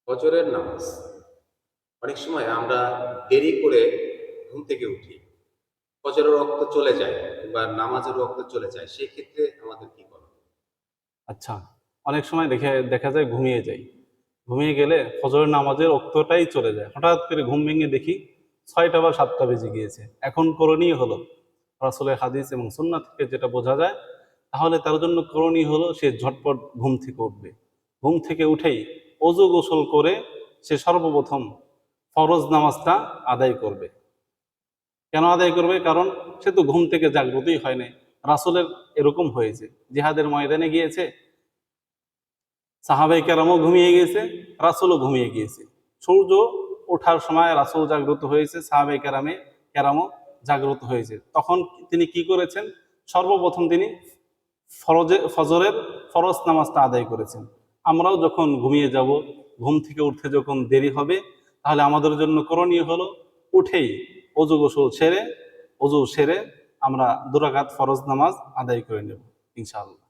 ফজরের নামাজ অনেক সময় আমরা দেরি করে ঘুম থেকে উঠি, ফজরের রক্ত চলে যায় কিংবা নামাজের রক্ত চলে যায়, সেই ক্ষেত্রে আমাদের কি করা? আচ্ছা, অনেক সময় দেখা যায় ঘুমিয়ে যাই। ঘুমিয়ে গেলে ফজরের নামাজের ওক্তটাই চলে যায়। হঠাৎ করে ঘুম ভেঙে দেখি 6টা বা 7টা বেজে গিয়েছে। এখন করণীয় হলো, রাসূলের হাদিস এবং সুন্নাহ থেকে যেটা বোঝা যায়, তাহলে তার জন্য করণীয় হলো সে ঝটপট ঘুম থেকে উঠবে। ঘুম থেকে উঠেই অজু গোসল করে সে সর্বপ্রথম ফরজ নামাজটা আদায় করবে। কেন আদায় করবে? কারণ সে তো ঘুম থেকে জাগ্রতই হয় নাই। রাসূলের এরকম হয়েছে, জিহাদের ময়দানে গিয়েছে, সাহাবাই কেরামও ঘুমিয়ে গিয়েছে, রাসূলও ঘুমিয়ে গিয়েছে। সূর্য ওঠার সময় রাসূল জাগ্রত হয়েছে, সাহাবাই কেরামও জাগ্রত হয়েছে। তখন তিনি কি করেছেন? সর্বপ্রথম তিনি ফজরের ফরজ নামাজটা আদায় করেছেন। আমরাও যখন ঘুমিয়ে যাব, ঘুম থেকে উঠতে যখন দেরি হবে, তাহলে আমাদের জন্য করণীয় হলো উঠেই অজু সেরে আমরা 2 রাকাত ফরজ নামাজ আদায় করে নেব ইনশাআল্লাহ।